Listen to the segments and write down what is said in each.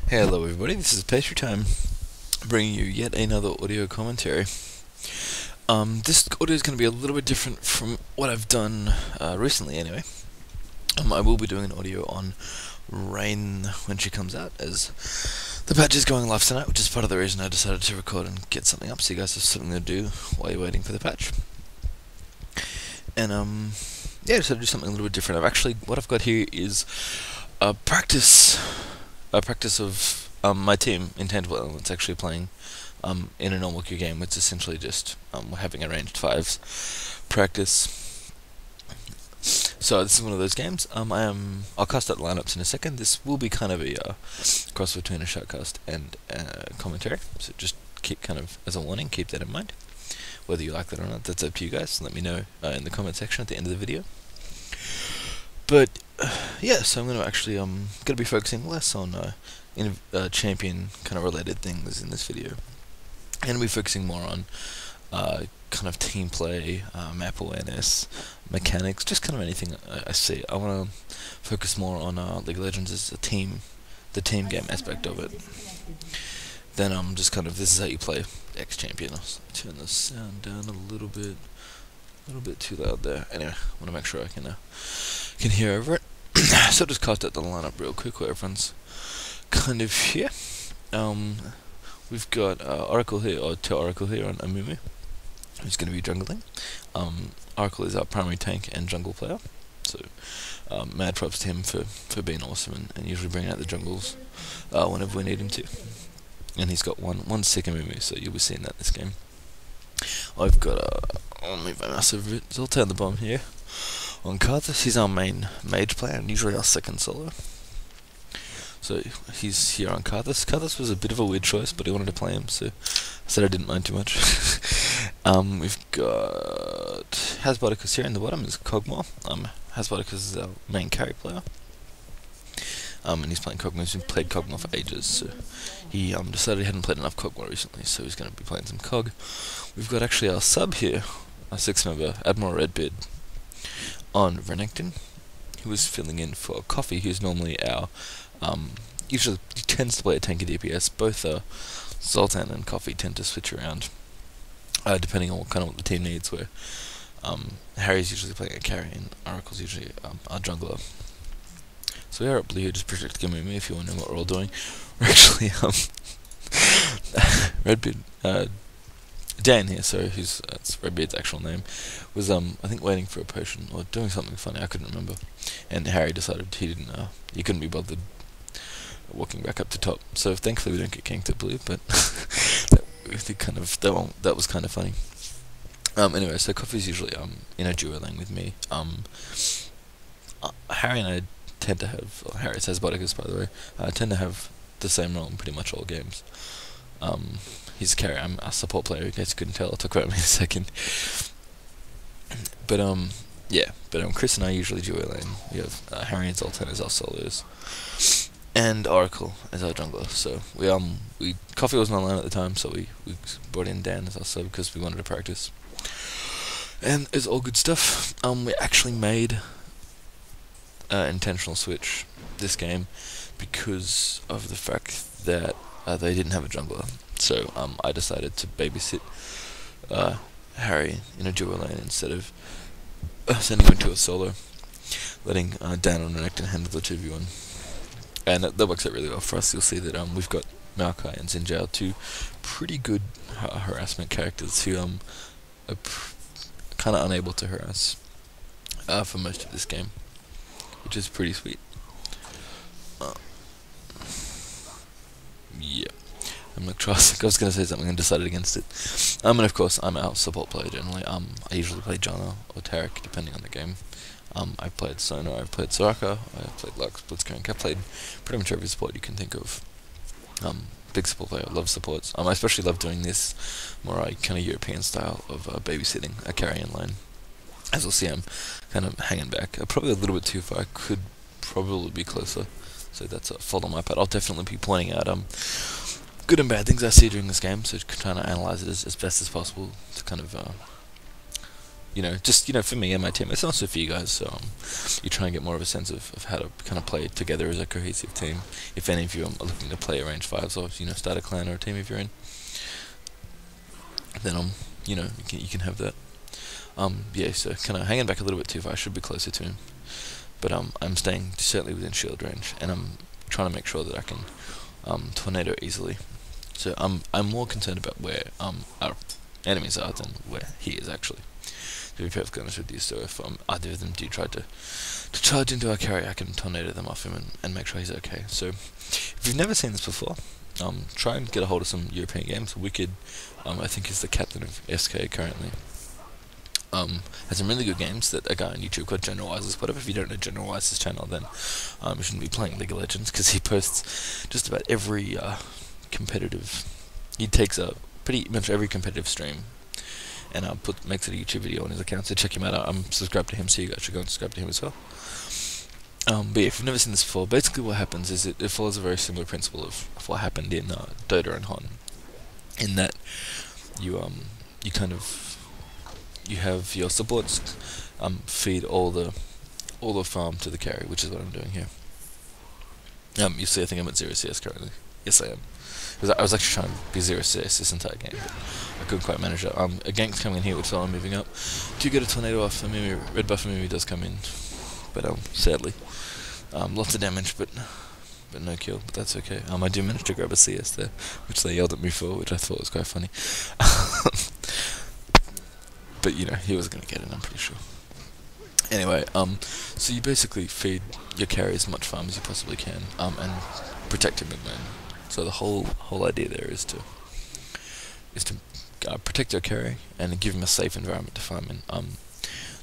Hello everybody, this is Pastry Time, bringing you yet another audio commentary. This audio is going to be a little bit different from what I've done recently anyway. I will be doing an audio on Rain when she comes out, as the patch is going live tonight, which is part of the reason I decided to record and get something up so you guys have something to do while you're waiting for the patch. And yeah, I decided to do something a little bit different. What I've got here is a practice of my team, Intangible Elements, actually playing in a normal queue game. It's essentially just we're having a ranged fives practice. So this is one of those games. I'll cast out lineups in a second. This will be kind of a cross between a shotcast and commentary. So just keep kind of as a warning, keep that in mind. Whether you like that or not, that's up to you guys. Let me know in the comment section at the end of the video. But yeah, so I'm going to actually going to be focusing less on champion kind of related things in this video, and we'll be focusing more on kind of team play, map awareness, mechanics, just kind of anything I see. I want to focus more on League of Legends as a team, the team game aspect of it. Then just kind of this is how you play X champion. I'll turn the sound down a little bit too loud there. Anyway, I want to make sure I can hear over it. So I'll just cast out the lineup real quick where everyone's kind of here. We've got Oracle here, or Oracle here on Amumu, who's going to be jungling. Oracle is our primary tank and jungle player, so mad props to him for being awesome and usually bringing out the jungles whenever we need him to. And he's got one sick Amumu, so you'll be seeing that this game. I've got I'll move my mouse over it. Zoltan the bomb here. On Karthus, he's our main mage player and usually our second solo. So he's here on Karthus. Karthus was a bit of a weird choice, but he wanted to play him, so I said I didn't mind too much. We've got Hasbardicus here in the bottom is Kog'Maw. Hasbardicus is our main carry player. And he's playing Kog'Maw. He's been played Kog'Maw for ages, so he decided he hadn't played enough Kog'Maw recently, so he's going to be playing some Kog. We've got actually our sub here, our 6-member Admiral Redbeard on Renekton, who was filling in for Coffee, who's normally our usually he tends to play a tanky DPS. Both Zoltan and Coffee tend to switch around depending on what the team needs, where Harry's usually playing a carry and Oracle's usually our jungler. So we are up blue here, just protecting me if you want to know what we're all doing. We're actually Redbeard Dan here, so that's Redbeard's actual name, was I think waiting for a potion or doing something funny, I couldn't remember, and Harry decided he couldn't be bothered walking back up to top. So thankfully we don't get ganked at blue, but that was kind of funny. Anyway, so Coffee's usually in a duo lane with me. Harry and I tend to have Harry says Bodicus, by the way, tend to have the same role in pretty much all games. He's a carry. I'm a support player. You guys couldn't tell. I'll talk about me in a second. But yeah. But Chris and I usually duo lane. We have Harry and Zoltan as our solos, and Oracle as our jungler. So we Coffee wasn't online at the time, so we brought in Dan as our sub because we wanted to practice. And it's all good stuff. We actually made an intentional switch this game because of the fact that they didn't have a jungler. So I decided to babysit Harry in a duo lane instead of sending him to a solo, letting Dan and Renekton handle the 2v1. And that works out really well for us. You'll see that we've got Maokai and Xinjiao, two pretty good harassment characters who are kind of unable to harass for most of this game, which is pretty sweet. Yeah. I was going to say something and decided against it. And of course, I'm a support player generally. I usually play Janna or Tarek, depending on the game. I've played Sona, I've played Soraka, I've played Lux, Blitzcrank. I've played pretty much every support you can think of. Big support player, love supports. I especially love doing this more kind of European style of babysitting a carry in lane. As you'll see, I'm kind of hanging back. Probably a little bit too far. I could probably be closer. So that's a fault on my part. I'll definitely be pointing out good and bad things I see during this game, so trying to analyze it as best as possible to kind of just for me and my team. It's also for you guys, so you try and get more of a sense of how to kind of play together as a cohesive team. If any of you are looking to play arranged fives or start a clan or a team if you're in, then you can have that. Yeah, so kind of hanging back a little bit too far. I should be closer to him, but I'm staying certainly within shield range, and I'm trying to make sure that I can tornado easily. So I'm more concerned about where our enemies are than where he is actually. To be perfectly honest with you, so if either of them do try to charge into our carry, I can tornado them off him and make sure he's okay. So if you've never seen this before, try and get a hold of some European games. Wicked, I think, is the captain of SK currently. Has some really good games that a guy on YouTube called Generalizes. Whatever. If you don't know Generalizes' channel, then you shouldn't be playing League of Legends, because he posts just about every competitive. He takes pretty much every competitive stream and makes it a YouTube video on his account. So check him out. I'm subscribed to him, so you guys should go and subscribe to him as well. But yeah, if you've never seen this before, basically what happens is it follows a very similar principle of what happened in Dota and Hon, in that you have your supports feed all the farm to the carry, which is what I'm doing here. You see, I think I'm at 0 CS currently. Yes, I am. I was actually trying to be 0 CS this entire game, but I couldn't quite manage that. A gank's coming in here, which is why I'm moving up. Do get a tornado off. Red buff Mimi does come in, but sadly, lots of damage, but no kill. But that's okay. I do manage to grab a CS there, which they yelled at me for, which I thought was quite funny. But he was going to get it, I'm pretty sure. Anyway, so you basically feed your carry as much farm as you possibly can, and protect your mid lane. So the whole idea there is to protect your carry and give him a safe environment to farm in.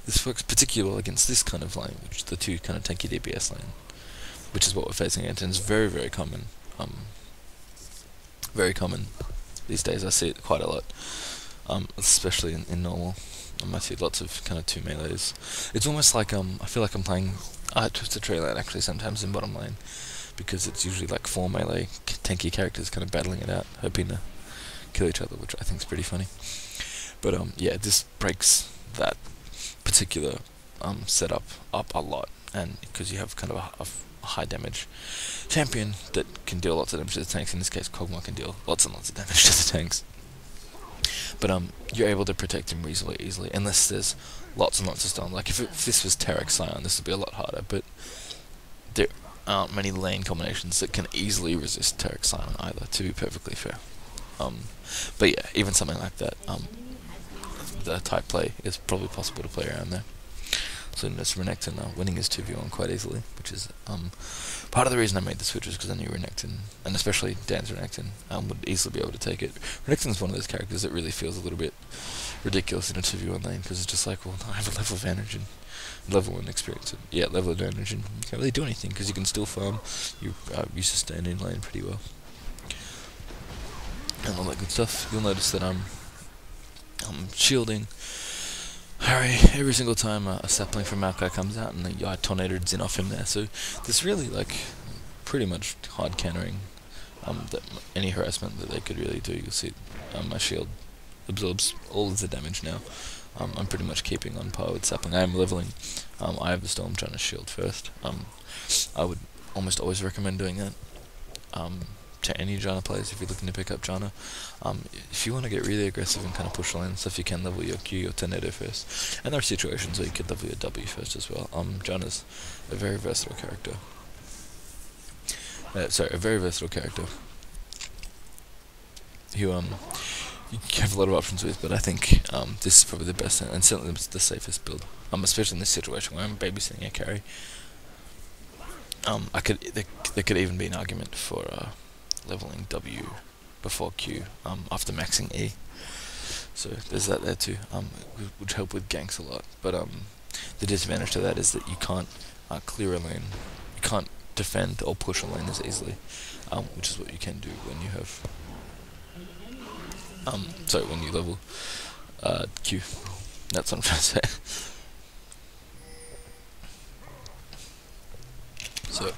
This works particularly well against this kind of lane, which is the two kind of tanky DPS lane, which is what we're facing against, and it's very, very common. Very common these days. I see it quite a lot, especially in normal. I see lots of kind of two melees. It's almost like I feel like I'm playing Twisted Tree Lane actually sometimes in bottom lane, because it's usually like 4 melee tanky characters kind of battling it out, hoping to kill each other, which I think is pretty funny. But yeah, this breaks that particular setup up a lot, and because you have kind of a high damage champion that can deal lots of damage to the tanks. In this case, Kog'Maw can deal lots and lots of damage to the tanks. But you're able to protect him reasonably easily, unless there's lots and lots of stun. Like if this was Tarek Scion, this would be a lot harder, but there aren't many lane combinations that can easily resist Tarek Scion either, to be perfectly fair. But yeah, even something like that, the type play is probably possible to play around there. So this Renekton winning his 2v1 quite easily, which is part of the reason I made the switch, is because I knew Renekton, and especially Dan's Renekton, would easily be able to take it. Renekton's one of those characters that really feels a little bit ridiculous in a 2v1 lane, because it's just like, well, I have a level advantage and level 1 experience, and yeah, level advantage, and you can't really do anything, because you can still farm, you sustain in lane pretty well, and all that good stuff. You'll notice that I'm shielding Harry every single time a sapling from Maokai comes out, and I tornadoed Zin off him there. So there's really pretty much hard countering that any harassment that they could really do. You'll see my shield absorbs all of the damage now. I'm pretty much keeping on par with sapling. I am leveling Eye of the Storm, trying to shield first. I would almost always recommend doing that to any Janna players if you're looking to pick up Janna. If you want to get really aggressive and kind of push the lane and stuff, you can level your Q, your tornado first. And there are situations where you could level your W first as well. Janna's a very versatile character. A very versatile character. You have a lot of options with, but I think this is probably the best and certainly the safest build. Especially in this situation where I'm babysitting a carry. There could even be an argument for leveling W before Q after maxing E. So there's that there too, which help with ganks a lot. But the disadvantage to that is that you can't clear a lane, you can't defend or push a lane as easily, which is what you can do when you have when you level Q. That's what I'm trying to say. So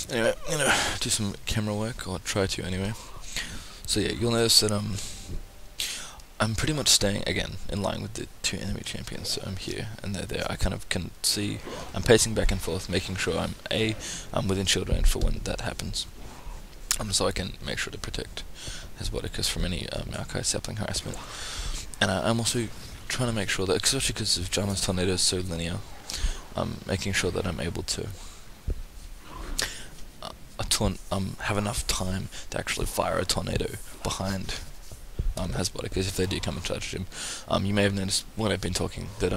anyway, I'm gonna do some camera work, or try to anyway. So yeah, you'll notice that I'm pretty much staying, again, in line with the two enemy champions, so I'm here and they're there. I kind of can see, I'm pacing back and forth, making sure I'm within shield range for when that happens. So I can make sure to protect Hesboticus from any Maokai sapling harassment. And I'm also trying to make sure that, especially because of Janna's tornado is so linear, I'm making sure that I'm able to have enough time to actually fire a tornado behind Hesboticus if they do come and charge him. You may have noticed when I've been talking that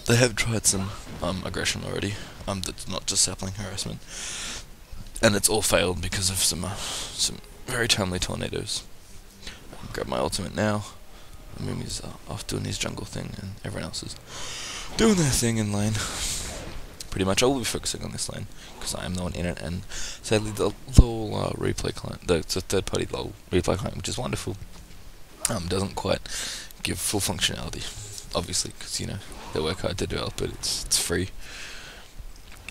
they have tried some aggression already, that's not just sapling harassment, and it's all failed because of some very timely tornadoes. Grab my ultimate now. Mumi's off doing his jungle thing, and everyone else is doing their thing in lane. Pretty much I will be focusing on this lane, because I am the one in it, and sadly the LoL replay client, it's a third-party LoL replay client, which is wonderful, doesn't quite give full functionality, obviously, because, you know, they work hard to develop it, it's free,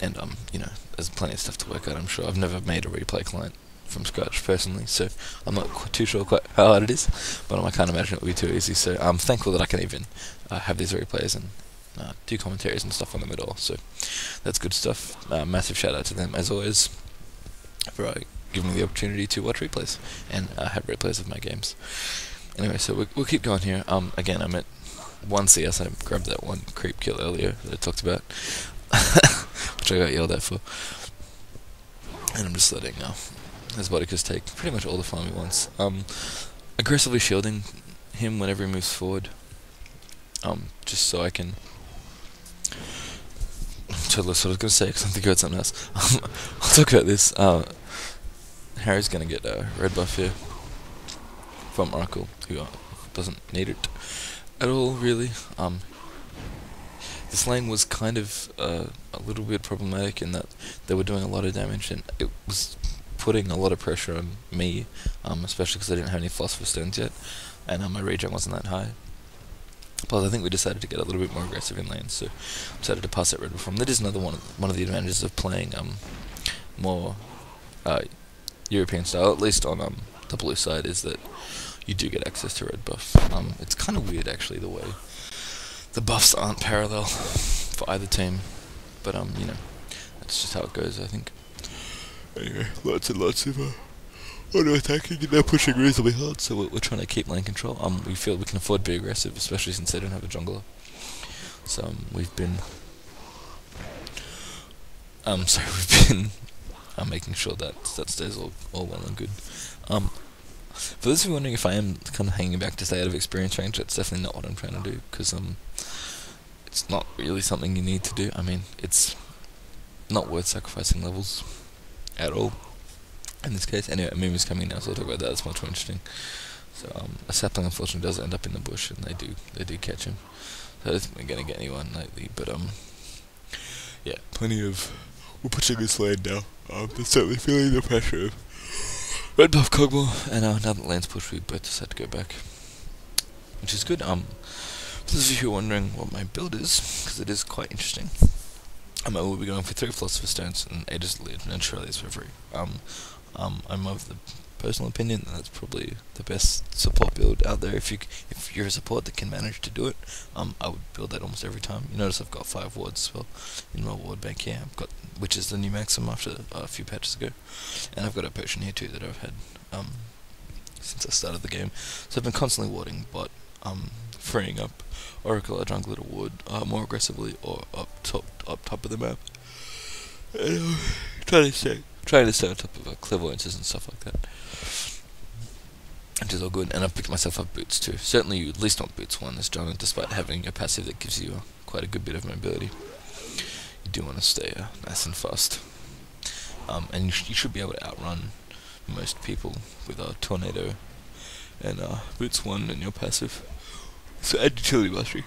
and, you know, there's plenty of stuff to work out, I'm sure. I've never made a replay client from scratch, personally, so I'm not too sure quite how hard it is, but I can't imagine it would be too easy, so I'm thankful that I can even have these replays and do commentaries and stuff on them at all, so that's good stuff. Massive shout out to them, as always, for giving me the opportunity to watch replays and have replays of my games. Anyway, so we'll keep going here. Again, I'm at 1 CS. I grabbed that one creep kill earlier that I talked about, which I got yelled at for. And I'm just letting Hesboticus take pretty much all the farm he wants. Aggressively shielding him whenever he moves forward, just so I can... Totally what I was going to say, because I'm thinking about something else. I'll talk about this. Harry's going to get a red buff here from Oracle, who doesn't need it at all, really. This lane was kind of a little bit problematic in that they were doing a lot of damage, and it was putting a lot of pressure on me, especially because I didn't have any Philosopher's Stones yet, and my regen wasn't that high. Plus, I think we decided to get a little bit more aggressive in lane, so decided to pass that red buff from. That is another one of the advantages of playing more European style, at least on the blue side, is that you do get access to red buff. It's kind of weird, actually, the way the buffs aren't parallel for either team, but you know, that's just how it goes, I think. Anyway, lots and lots of auto attacking, and they're pushing reasonably hard, so we're trying to keep lane control. We feel we can afford to be aggressive, especially since they don't have a jungler. So we've been making sure that stays all well and good. For those of you wondering if I am kind of hanging back to stay out of experience range, that's definitely not what I'm trying to do, because it's not really something you need to do. I mean, it's not worth sacrificing levels at all in this case. Anyway, a meme is coming now, so I'll talk about that. It's much more interesting. So a sapling unfortunately does end up in the bush, and they do catch him. So I don't think we're gonna get anyone lately, but yeah, plenty of... We're pushing this lane now. They're certainly feeling the pressure of red buff Cogmore, and now that lane's pushed, we both decided to go back, which is good. For those of you who are wondering what my build is, because it is quite interesting, I will be going for 3 Philosopher's Stones and Aegis Legion and Shirley's for free. I'm of the personal opinion that that's probably the best support build out there. If you're a support that can manage to do it, I would build that almost every time. You notice I've got 5 wards as well in my ward bank here. I've got, which is the new maximum after a few patches ago, and I've got a potion here too that I've had since I started the game. So I've been constantly warding, but freeing up Oracle or jungler to ward more aggressively or up top of the map. And, trying to stay on top of clairvoyances and stuff like that, which is all good. And I've picked myself up boots too. Certainly you at least want boots 1 as Janna, despite having a passive that gives you quite a good bit of mobility. You do want to stay nice and fast, and you should be able to outrun most people with a tornado and boots 1 and your passive. So add utility mastery,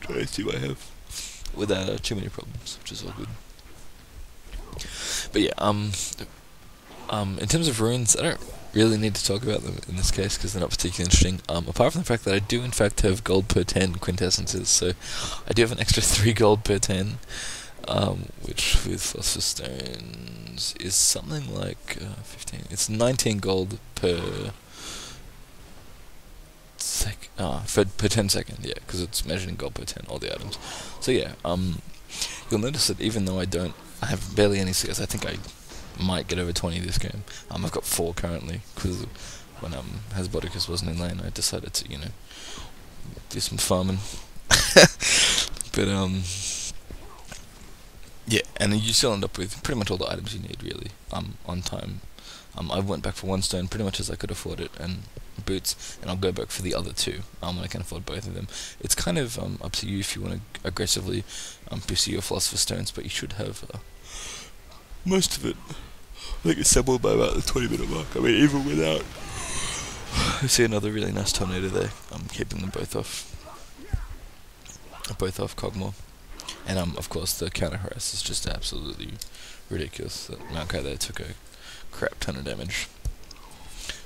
try to see what I have, without too many problems, which is all good. But yeah, in terms of runes, I don't really need to talk about them in this case because they're not particularly interesting, apart from the fact that I do in fact have gold per 10 quintessences, so I do have an extra 3 gold per 10, which with Philosopher's Stones is something like 15, it's 19 gold per per 10 seconds, yeah, because it's measured in gold per 10, all the items. So yeah, you'll notice that even though I have barely any CS, I think I might get over 20 this game. I've got 4 currently, because when Hasbodicus wasn't in lane, I decided to, do some farming. But yeah, and you still end up with pretty much all the items you need, really, on time. I went back for 1 stone pretty much as I could afford it, and boots, and I'll go back for the other 2 when I can afford both of them. It's kind of up to you if you want to aggressively pursue your Philosopher's Stones, but you should have most of it, I think, assembled by about the 20-minute mark. I mean, even without. I see another really nice tornado there. I'm keeping them both off Cogmore. And of course the counter harass is just absolutely ridiculous. That Maokai there took a crap ton of damage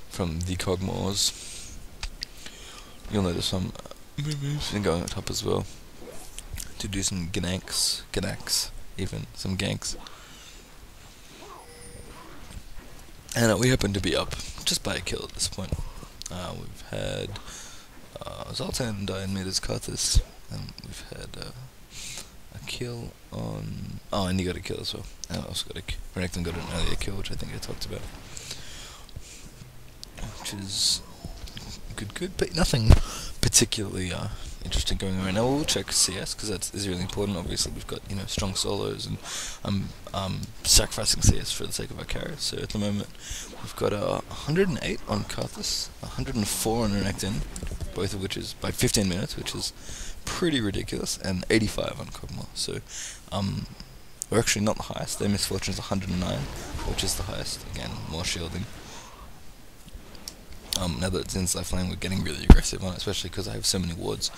from the Cogmores. You'll notice some moves and going on top as well to do some ganaks, even some ganks. And we happen to be up just by a kill at this point. We've had Zoltan die in Meter's Karthus, and we've had a kill on... Oh, and you got a kill as well. And I also got Renekton got an earlier kill, which I think I talked about. Which is good, but nothing particularly interesting going on right now. We'll check CS, because that is really important. Obviously, we've got, strong solos, and I'm sacrificing CS for the sake of our carry. So at the moment, we've got 108 on Karthus, 104 on Renekton, both of which is by 15 minutes, which is pretty ridiculous, and 85 on Kog'Maw. So we're actually not the highest. Their misfortune is 109, which is the highest. Again, more shielding. Now that it's in left lane, we're getting really aggressive on it, especially because I have so many wards.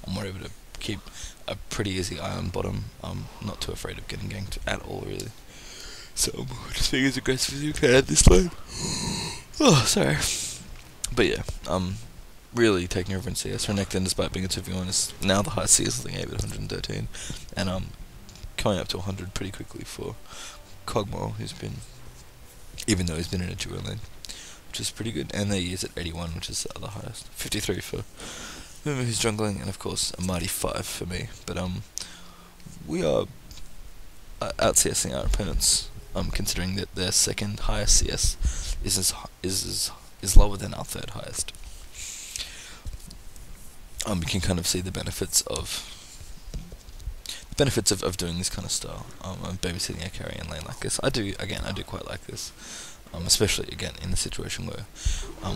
We're able to keep a pretty easy eye on bottom. Not too afraid of getting ganked at all, really. So we're just being as aggressive as we can at this lane. Oh, sorry. But yeah, really taking over in CS. Renekton, despite being a 2v1, is now the highest CS thing at 113, and coming up to 100 pretty quickly for Kog'Maw, who's been, even though he's been in a duo lane, which is pretty good. And they use at 81, which is the other highest. 53 for whoever who's jungling, and of course a mighty 5 for me. But we are out CSing our opponents, considering that their second highest CS is lower than our third highest. You can kind of see the benefits of doing this kind of style, of babysitting a carry in lane like this. I do quite like this, especially again in the situation where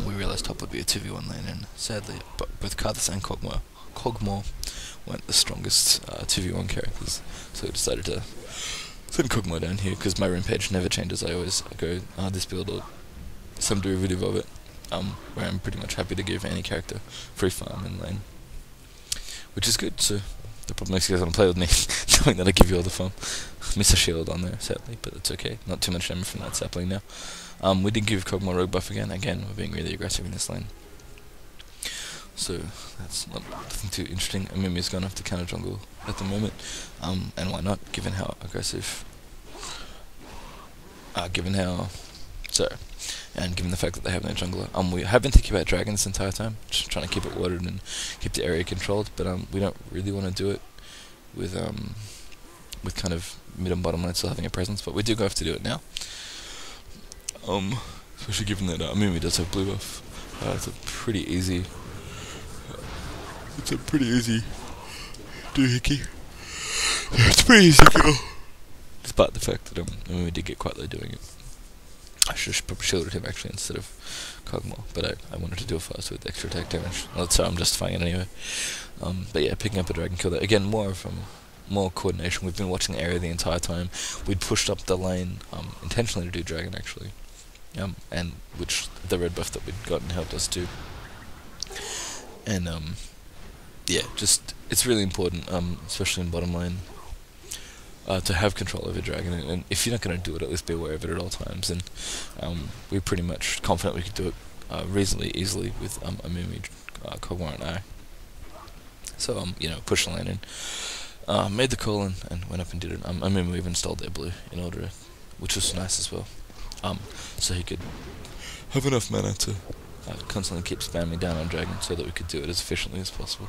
we realised top would be a 2v1 lane, and sadly both Karthus and Kog'Maw weren't the strongest 2v1 characters, so we decided to send Kog'Maw down here, because my rune page never changes. I always go this build or some derivative of it, where I'm pretty much happy to give any character free farm in lane, which is good. So the problem is you guys want to play with me, knowing that I give you all the farm. Miss a shield on there, sadly, but it's okay. Not too much damage from that sapling now. We did give Kog'Maw rogue buff again. Again, we're being really aggressive in this lane. So that's not nothing too interesting. Amimi's gone off to counter jungle at the moment, and why not? Given how aggressive, given the fact that they have no jungler. We have been thinking about dragon this entire time, just trying to keep it watered and keep the area controlled. But we don't really want to do it with kind of mid and bottom lane still having a presence. But we do have to do it now. Especially given that Amimi does have blue buff. It's a pretty easy. It's a pretty easy doohickey. It's pretty easy kill, despite the fact that Amimi did get quite low doing it. I should have probably shielded him actually instead of Kog'Maw, but I wanted to do it fast with extra attack damage. Well, that's how I'm justifying it anyway. But yeah, picking up a dragon kill there. Again, more coordination. We've been watching the area the entire time. We'd pushed up the lane intentionally to do dragon actually, and which the red buff that we'd gotten helped us do. And yeah, just it's really important, especially in bottom lane, to have control over dragon, and if you're not going to do it, at least be aware of it at all times. And we're pretty much confident we could do it reasonably easily with Amimi, Kog'Maw and I. So push the lane in, made the call and went up and did it. Amimi even stole their blue in order, which was nice as well. So he could have enough mana to constantly keep spamming down on Dragon so that we could do it as efficiently as possible,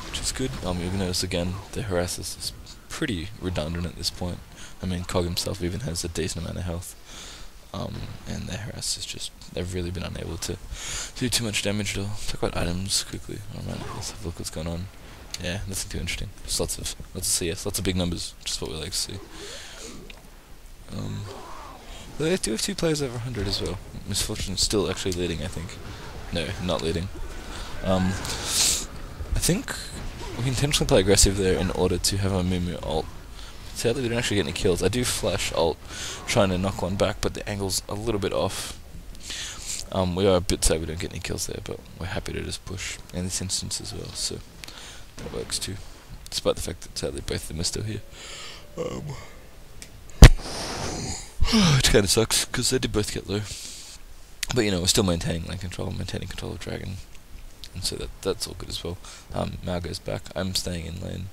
which is good. You've noticed again the Harassus is pretty redundant at this point. I mean, Cog himself even has a decent amount of health, and the Harassus just, they've really been unable to do too much damage at all. Talk about items quickly. Alright, let's have a look what's going on. Yeah, nothing too interesting. Just lots of CS, lots of big numbers, just what we like to see. They do have 2 players over 100 as well. Misfortune is still actually leading, I think. No, not leading. I think we intentionally play aggressive there in order to have our Mumu ult. Sadly, we don't actually get any kills. I do flash ult, trying to knock one back, but the angle's a little bit off. We are a bit sad we don't get any kills there, but we're happy to just push in this instance as well, so that works too. Despite the fact that sadly both of them are still here. Which kind of sucks, because they did both get low. But you know, we're still maintaining lane control, maintaining control of Dragon, and so that's all good as well. Mao goes back. I'm staying in lane,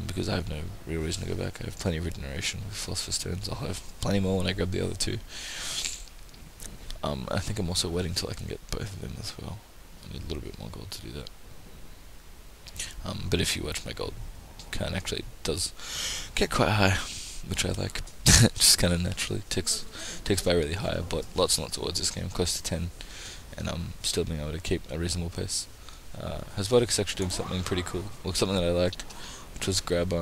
because I have no real reason to go back. I have plenty of regeneration with Philosopher's Stones. I'll have plenty more when I grab the other 2. I think I'm also waiting till I can get both of them as well. I need a little bit more gold to do that. But if you watch, my gold count actually does get quite high, which I like. Just kind of naturally ticks by really high. But lots and lots of words this game, close to 10, and I'm still being able to keep a reasonable pace. Hasvodic's actually doing something pretty cool, or something that I liked, which was grab.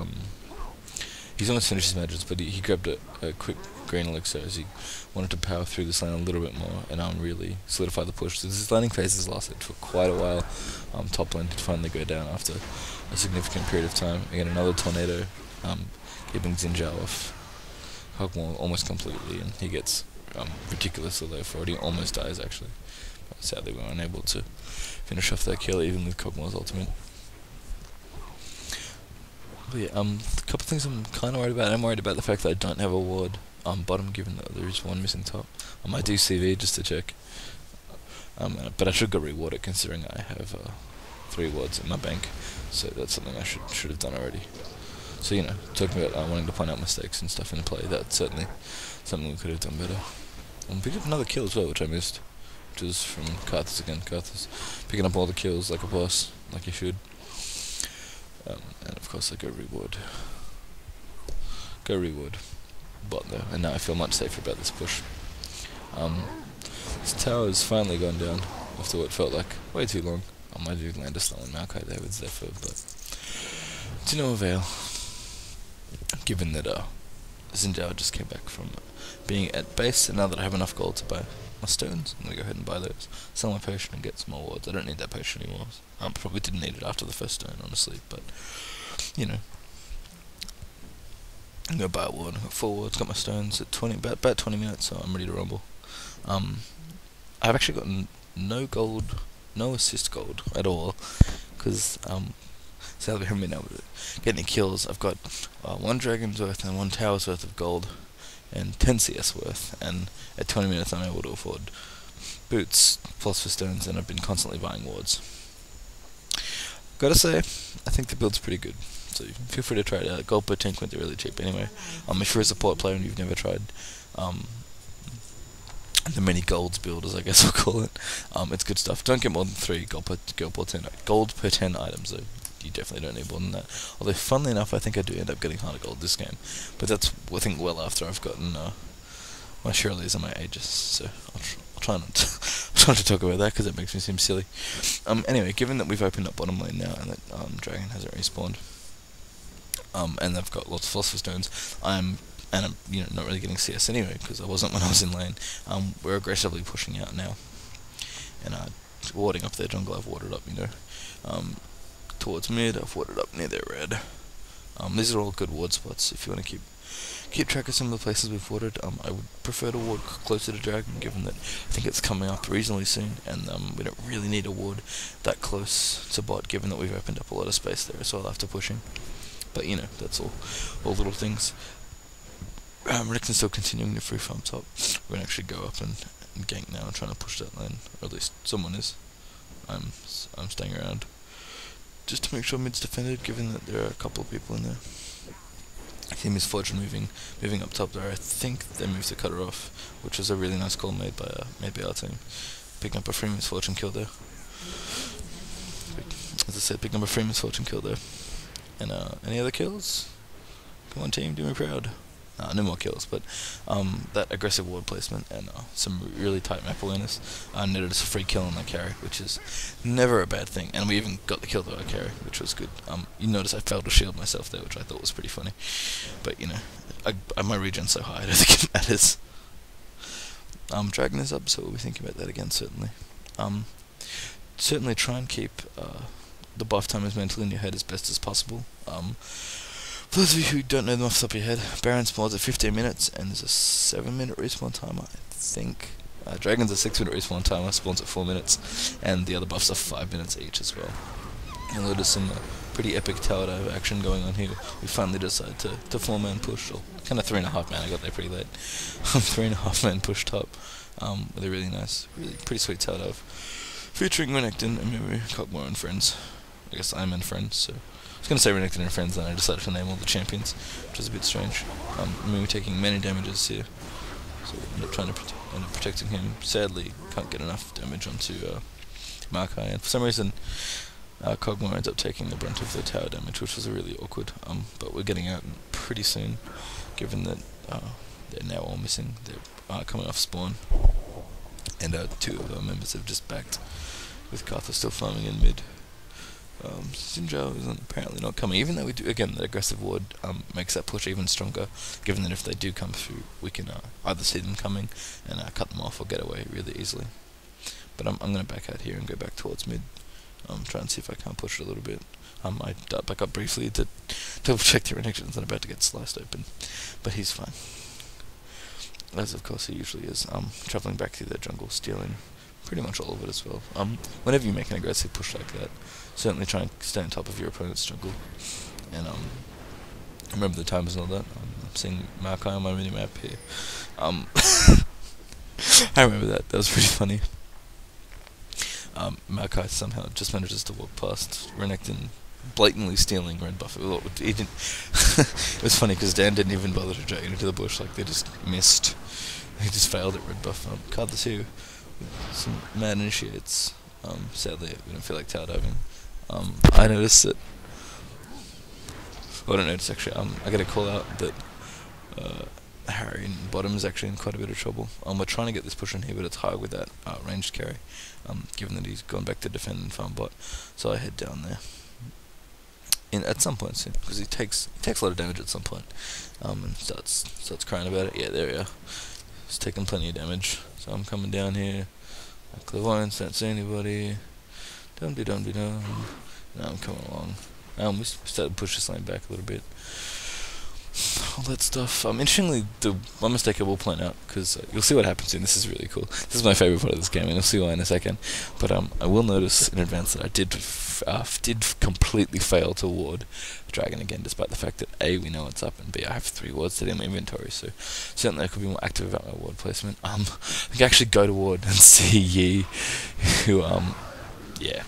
He's almost finished his magics, but he grabbed a quick green elixir as he wanted to power through this lane a little bit more and really solidify the push. So this laning phase has lasted for quite a while. Top lane did finally go down after a significant period of time. Again, another tornado, keeping Xinjiao off Hogmaw almost completely, and he gets ridiculously low for it. He almost dies actually. But sadly, we were unable to finish off that kill even with Kog'Maw's ultimate. But yeah, a couple of things I'm kind of worried about. I'm worried about the fact that I don't have a ward bottom, given that there is one missing top. I might do CV just to check. But I should go reward it, considering I have 3 wards in my bank. So that's something I should have done already. So you know, talking about wanting to point out mistakes and stuff in play, that's certainly something we could have done better. We got another kill as well, which I missed, which was from Karthus again. Karthus picking up all the kills like a boss, like he should. And of course I go reward bot though, and now I feel much safer about this push. This tower has finally gone down after what felt like way too long. I do land a stolen Maokai there with Zephyr, but to no avail, given that Xinjiao just came back from being at base, and now that I have enough gold to buy my stones, I'm going to go ahead and buy those, sell my potion and get some more wards. I don't need that potion anymore. Probably didn't need it after the first stone, honestly, but you know, I'm going to buy a ward. I've got 4 wards, got my stones at about 20 minutes, so I'm ready to rumble. I've actually gotten no gold, no assist gold at all, because sadly I haven't been able to get any kills. I've got 1 dragon's worth and 1 tower's worth of gold, and 10 CS worth, and at 20 minutes I'm able to afford boots, philosopher's stones, and I've been constantly buying wards. Gotta say, I think the build's pretty good, so feel free to try it out. Gold per tank went really cheap anyway. If you're a support player and you've never tried the many golds builders, I guess I'll call it, it's good stuff. Don't get more than 3 gold per 10 items though. You definitely don't need more than that. Although, funnily enough, I think I do end up getting harder gold this game. But that's, I think, well after I've gotten my Shirley's and my Aegis. So I'll try not to talk about that, because it makes me seem silly. Anyway, given that we've opened up bottom lane now, and that Dragon hasn't respawned, and they've got lots of Philosopher's Stones, I'm you know, not really getting CS anyway, because I wasn't when I was in lane. We're aggressively pushing out now, and warding up their jungle. I've warded up, you know, towards mid. I've warded up near their red. These are all good ward spots if you want to keep track of some of the places we've warded. I would prefer to ward closer to Dragon, given that I think it's coming up reasonably soon, and we don't really need a ward that close to bot, given that we've opened up a lot of space there as well after pushing. But you know, that's all little things. Rick's still continuing to free farm top. We're gonna actually go up and gank now and trying to push that lane, or at least someone is. I'm staying around just to make sure mid's defended, given that there are a couple of people in there. I see Misfortune moving up top there. I think they moved to cut her off, which was a really nice call made by our team. picking up a free misfortune kill there. As I said, picking up a free misfortune kill there. And any other kills? Come on team, do me proud. No more kills, but that aggressive ward placement and some really tight map awareness netted us a free kill on that carry, which is never a bad thing. And we even got the kill to our carry, which was good. You notice I failed to shield myself there, which I thought was pretty funny. But you know, my regen's so high, I don't think it matters. Dragon is up, so we'll be thinking about that again, certainly. Certainly try and keep the buff timers mentally in your head as best as possible. For those of you who don't know them off the top of your head, Baron spawns at 15 minutes, and there's a 7-minute respawn timer, I think. Dragon's a 6-minute respawn timer, spawns at 4 minutes, and the other buffs are 5 minutes each as well. You'll notice some pretty epic tower dive action going on here. We finally decided to 4-man push, or kind of 3.5 man, I got there pretty late. 3.5 man push top, with a really nice, really pretty sweet tower dive. Featuring Renekton, Amiru, Cogmore and friends. I guess I'm in friends, so... I was going to say Renekton and friends, then I decided to name all the champions, which is a bit strange. We're taking many damages here, so we end up trying to end up protecting him. Sadly, can't get enough damage onto Makai, and for some reason, Cogmore ends up taking the brunt of the tower damage, which was really awkward. But we're getting out pretty soon, given that they're now all missing. They're coming off spawn, and 2 of our members have just backed, with Karthus still farming in mid. Sinjo is apparently not coming, even though we do, again, that aggressive ward makes that push even stronger, given that if they do come through, we can either see them coming and cut them off or get away really easily. But I'm going to back out here and go back towards mid, try and see if I can't push it a little bit. I dart back up briefly to double check the connections and about to get sliced open, but he's fine. As of course he usually is, travelling back through their jungle, stealing pretty much all of it as well. Whenever you make an aggressive push like that, certainly try and stay on top of your opponent's jungle. And remember the timers and all that. I'm seeing Makai on my mini-map here. I remember that. That was pretty funny. Makai somehow just manages to walk past Renekton, blatantly stealing red buff. He didn't it was funny because Dan didn't even bother to drag it into the bush, like they just missed. He just failed at red buff. Karthus here. Some mad initiates. Sadly, we don't feel like tower diving. I noticed that. Well, I don't notice actually. I got to call out that Harry in bottom is actually in quite a bit of trouble. We're trying to get this push in here, but it's hard with that ranged carry. Given that he's gone back to defend and farm bot, so I head down there. At some point soon, because he takes a lot of damage at some point. And starts crying about it. Yeah, there we are. He's taking plenty of damage. So I'm coming down here. Clairvoyance, don't see anybody. Dum-de-dum-de-dum. Now I'm coming along. We started to push this lane back a little bit. All that stuff. Interestingly, the one mistake I will point out, because you'll see what happens soon. This is really cool. This is my favourite part of this game, and you'll see why in a second. But I will notice in advance that I did completely fail to ward the dragon again, despite the fact that A, we know it's up, and B, I have 3 wards sitting in my inventory. So certainly I could be more active about my ward placement. I can actually go to ward and see Yi, who yeah.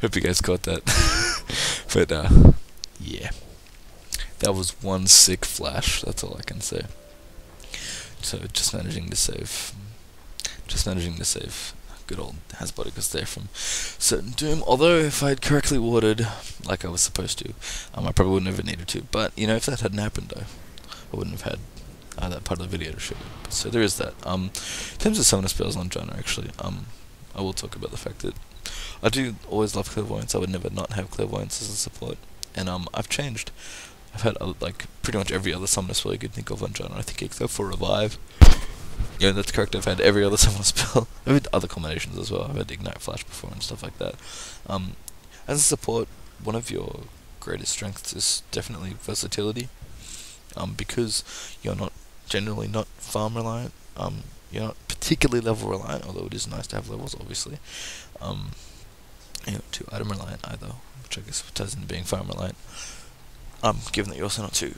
Hope you guys caught that. But yeah, that was one sick flash, that's all I can say. So just managing to save good old Hasboticus there from certain doom. Although if I had correctly warded like I was supposed to, I probably wouldn't have needed to. But you know, if that hadn't happened though, I wouldn't have had that part of the video to show you. So there is that. In terms of summoner spells on Janna, actually, I will talk about the fact that I do always love Clairvoyance. I would never not have Clairvoyance as a support. And I've changed. I've had like pretty much every other summoner spell you could think of on Janna. I think except for Revive. Yeah, that's correct. I've had every other summoner spell. I've had other combinations as well. I've had Ignite Flash before and stuff like that. As a support, one of your greatest strengths is definitely versatility. Because you're generally not farm reliant. You're not particularly level reliant, although it is nice to have levels, obviously. You're not too item reliant either, which I guess ties into being farm reliant. Given that you're also not too,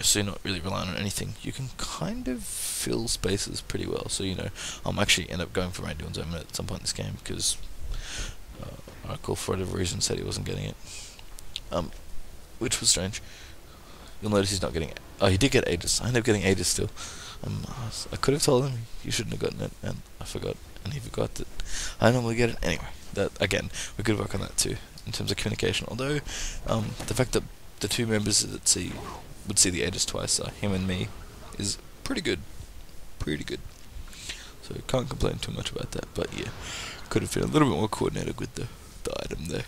so you're not really reliant on anything, you can kind of fill spaces pretty well. So, actually end up going for Randy Orton's Omen at some point in this game because Oracle, for whatever reason, said he wasn't getting it. Which was strange. You'll notice he's not getting Oh, he did get Aegis. I ended up getting Aegis still. I could have told him you shouldn't have gotten it, and I forgot, and he forgot that I normally get it. Anyway, that again, we could work on that too in terms of communication. Although, the fact that the two members that would see the Aegis twice, him and me, is pretty good. Pretty good. So can't complain too much about that. But yeah, could have been a little bit more coordinated with the item there.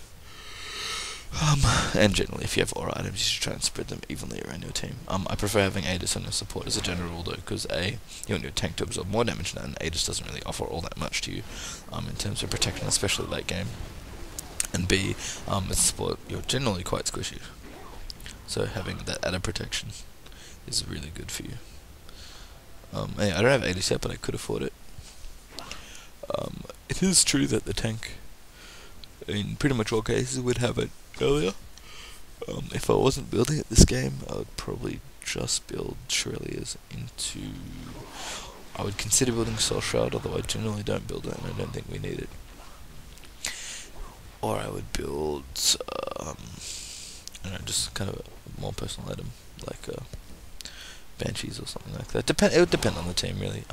And generally, if you have aura items, you should try and spread them evenly around your team. I prefer having Aegis on your support as a general rule, though, because A, you want your tank to absorb more damage now, and Aegis doesn't really offer all that much to you, in terms of protection, especially late game. And B, as a support, you're generally quite squishy, so having that added protection is really good for you. Anyway, I don't have Aegis yet, but I could afford it. It is true that the tank, in pretty much all cases, would have it earlier. If I wasn't building it this game, I would probably just build Shirley's into... I would consider building Soul Shroud, although I generally don't build it and I don't think we need it. Or I would build, I don't know, just kind of a more personal item, like Banshees or something like that. It would depend on the team, really.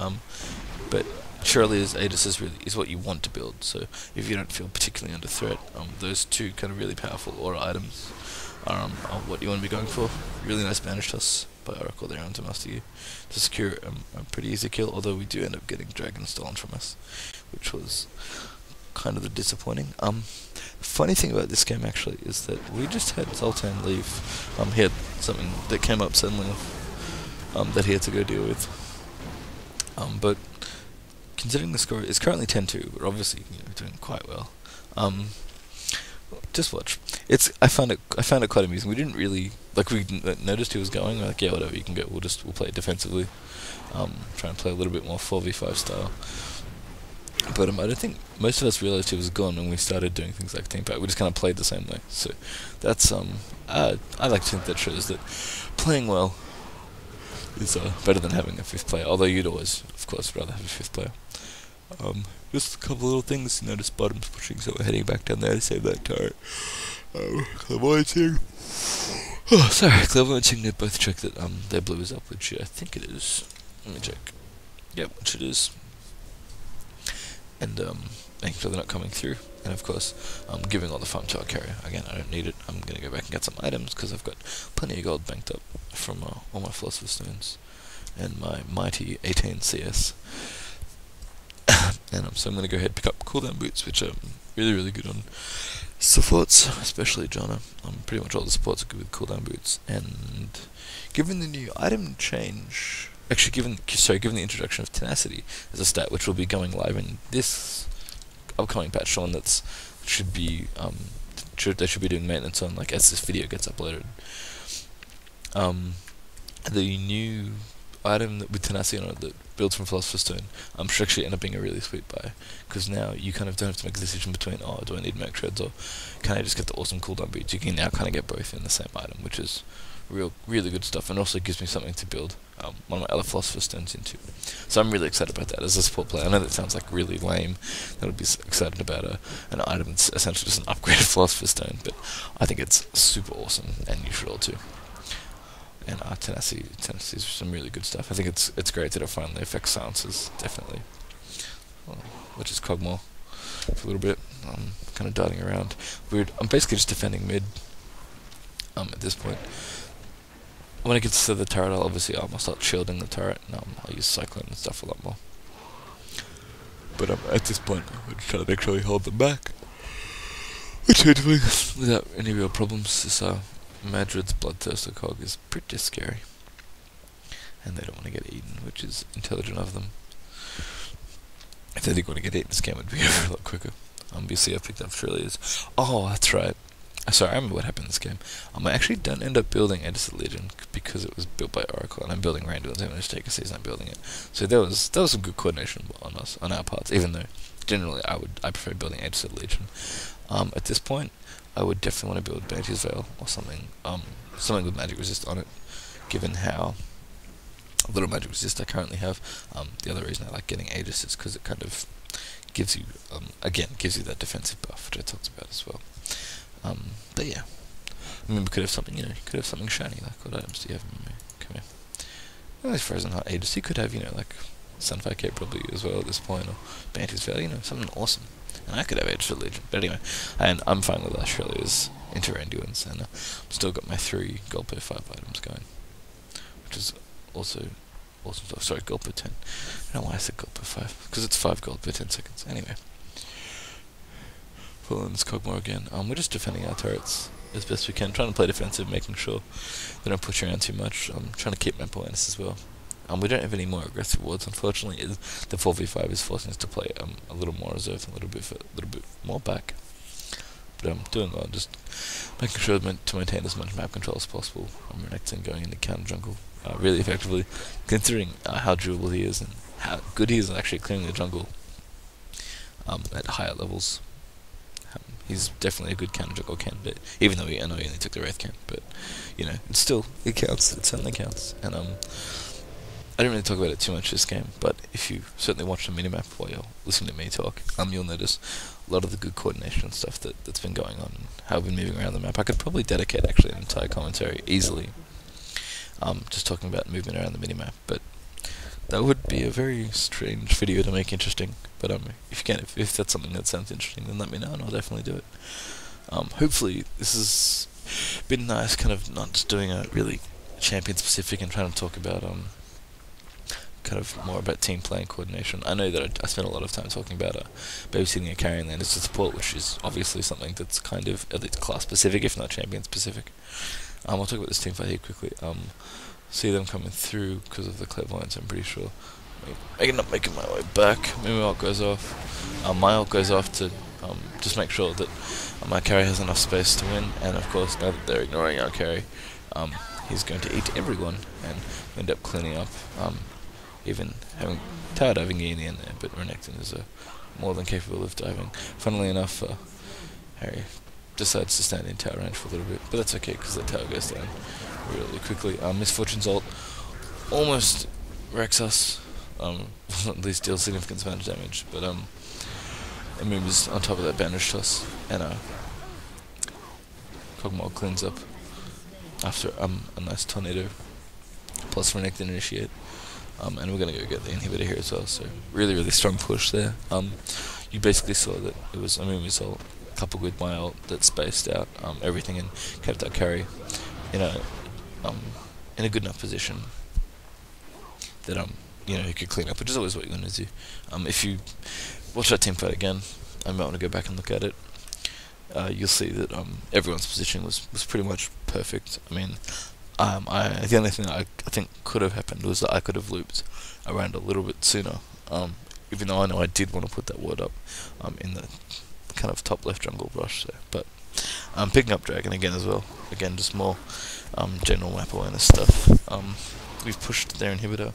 But Shirley's Aegis is what you want to build. So if you don't feel particularly under threat, those two kind of really powerful aura items are what you want to be going for. Really nice Banish Toss by Oracle there onto Master U to secure a pretty easy kill. Although we do end up getting Dragon stolen from us, which was kind of the disappointing. The funny thing about this game actually is that we just had Zoltan leave. He had something that came up suddenly that he had to go deal with. But considering the score is currently 10-2, we're obviously doing quite well. Just watch. I found it quite amusing. We didn't really we noticed he was going. We're like, yeah, whatever, you can go. We'll play it defensively. Try and play a little bit more 4v5 style. But I don't think most of us realized he was gone when we started doing things like team fight. We just kind of played the same way. So that's I like to think that shows that playing well is better than having a fifth player. Although you'd always, of course, rather have a fifth player. Just a couple little things. Notice bottom's pushing, so we're heading back down there to save that turret. Clairvoyancing. Oh, sorry, Clairvoyancing. They both check that their blue is up, which I think it is. Let me check. Yep, which it is. And making sure they're not coming through. And of course, giving all the farm to our carrier. Again, I don't need it. I'm gonna go back and get some items because I've got plenty of gold banked up from all my Philosopher's Stones and my mighty 18 CS. And so I'm gonna go ahead and pick up cooldown boots, which are really good on supports, especially Janna. Pretty much all the supports are good with cooldown boots. And given the new item change. Actually, given the introduction of Tenacity as a stat, which will be going live in this upcoming patch, one they should be doing maintenance on, like as this video gets uploaded. The new item with Tenacity on it that builds from Philosopher's Stone should actually end up being a really sweet buy, because now you kind of don't have to make a decision between, oh, do I need Merc Shreds or can I just get the awesome cooldown boots? You can now kind of get both in the same item, which is really good stuff, and also gives me something to build one of my other Philosopher's Stones into. So I'm really excited about that as a support player. I know that sounds like really lame, that I would be excited about an item that's essentially just an upgraded Philosopher's Stone, but I think it's super awesome, and you should all too. And Tenacity is some really good stuff. I think it's great that it finally affects silences, definitely. Which is Cogmore for a little bit. Kind of darting around. Weird. I'm basically just defending mid at this point. When it gets to the turret, I'll start shielding the turret, and I'll use Cyclone and stuff a lot more. But at this point, I'm just trying to make sure we hold them back. Which we're doing without any real problems. This Madrid's Bloodthirster cog is pretty scary. And they don't want to get eaten, which is intelligent of them. If they did want to get eaten, this game would be over a lot quicker. Obviously, I picked up Shirley's. Oh, that's right. Sorry, I remember what happened in this game. I actually don't end up building Edison Legion because it was built by Oracle, and I'm building Randuin's. I'm going to take a season. I'm building it. So there was some good coordination on our parts. Even though generally I prefer building Edison Legion. At this point, I would definitely want to build Banshee's Veil or something with magic resist on it. Given how little magic resist I currently have, the other reason I like getting Aegis is because it kind of gives you gives you that defensive buff, which I talked about as well. But yeah, I mean, we could have something, you could have something shiny. Like, what items do you have in memory? come here. Well, he's frozen heart ages. He could have, you know, like Sunfire Cape probably as well at this point, or Banty's Veil, you know, something awesome. And I could have Edge for Legion. But anyway, and I'm fine with Australia's Interanduans, and still got my 3 gold per 5 items going, which is also awesome stuff. Sorry, gold per 10. I don't know why I said gold per 5, because it's 5 gold per 10 seconds. Anyway. Fulton's Cogmore again. We're just defending our turrets as best we can, trying to play defensive, making sure they don't push around too much. Trying to keep map awareness as well. We don't have any more aggressive wards, unfortunately. The 4v5 is forcing us to play a little more reserved, a little bit more back. But I'm doing well, just making sure to maintain as much map control as possible. I'm renekton going into counter jungle really effectively, considering how durable he is and how good he is at actually clearing the jungle at higher levels. He's definitely a good counter jungle candidate, even though I know he only took the Wraith camp, but you know, it counts, it certainly counts. And I didn't really talk about it too much this game, but if you certainly watch the minimap while you're listening to me talk, you'll notice a lot of the good coordination and stuff that's been going on, and how I've been moving around the map. I could probably dedicate actually an entire commentary easily, just talking about movement around the minimap, but that would be a very strange video to make interesting. But if you can, if that's something that sounds interesting, then let me know and I'll definitely do it. Hopefully this has been nice, kind of not just doing a really champion specific and trying to talk about kind of more about team play and coordination. I know that I spent a lot of time talking about babysitting a carrying land as a support, which is obviously something that's kind of at least class specific, if not champion specific. I'll talk about this team fight here quickly. See them coming through because of the clairvoyance, I'm pretty sure. I'm not making my way back. Maybe my ult goes off. My ult goes off to just make sure that my carry has enough space to win, and of course now that they're ignoring our carry, he's going to eat everyone and end up cleaning up, even having tower diving in the end there, but renekton is more than capable of diving. Funnily enough, Harry decides to stand in tower range for a little bit, but that's okay because the tower goes down really quickly. Misfortune's ult almost wrecks us, at least deals significant amount of damage, but Amoom is on top of that bandage toss, and Cogmore cleans up after a nice tornado, plus renekton initiate, and we're gonna go get the inhibitor here as well, so really strong push there. You basically saw that it was Amoom's ult coupled with my ult that spaced out everything and kept our carry in a good enough position that you know, you could clean up, which is always what you're gonna do. If you watch that team fight again, I might want to go back and look at it. You'll see that everyone's position was pretty much perfect. I mean, the only thing I think could have happened was that I could have looped around a little bit sooner. Even though I know I did want to put that ward up in the kind of top left jungle brush there, but picking up dragon again as well. Again, just more general map awareness stuff. We've pushed their inhibitor,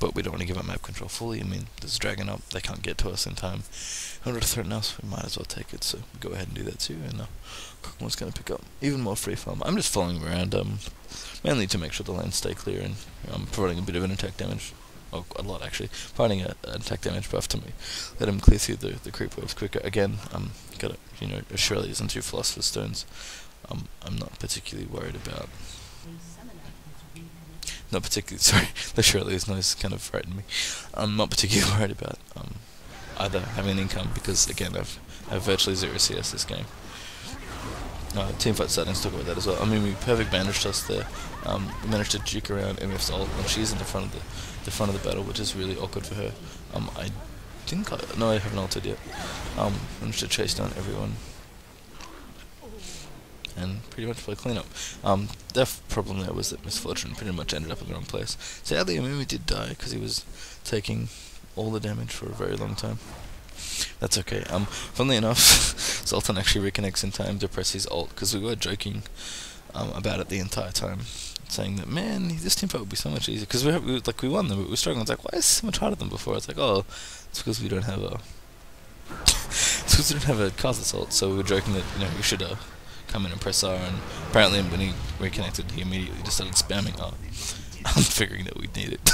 but we don't want to give up map control fully. I mean, there's a dragon up, they can't get to us in time. In order to threaten us, we might as well take it, so we go ahead and do that too, and Cogmore's going to pick up even more free farm. I'm just following him around, mainly to make sure the lanes stay clear, and providing a bit of an attack damage. Oh, a lot actually. Finding an attack damage buff to me. Let him clear through the creep waves quicker. Again, got it, you know, Shirley's and 2 Philosopher's Stones. I'm not particularly worried about. Sorry, the Shirley's noise kind of frightened me. I'm not particularly worried about either having an income, because again I have virtually 0 CS this game. Teamfight settings, talk about that as well. I mean, we perfect bandage toss there. We managed to juke around MF's ult when she's in the front of the battle, which is really awkward for her. I haven't ulted yet. Managed to chase down everyone and pretty much play cleanup. The problem there was that Misfortune pretty much ended up in the wrong place. Sadly, Amumi did die because he was taking all the damage for a very long time. That's okay. Funnily enough, Sultan actually reconnects in time to press his ult, because we were joking about it the entire time, saying that, man, this teamfight would be so much easier, because we won them, but we were struggling. It's like, why is it so much harder than before? It's like, oh, it's because we don't have a Kha'Zix ult, so we were joking that, you know, we should come in and press R, and apparently when he reconnected, he immediately just started spamming R. I'm figuring that we'd need it.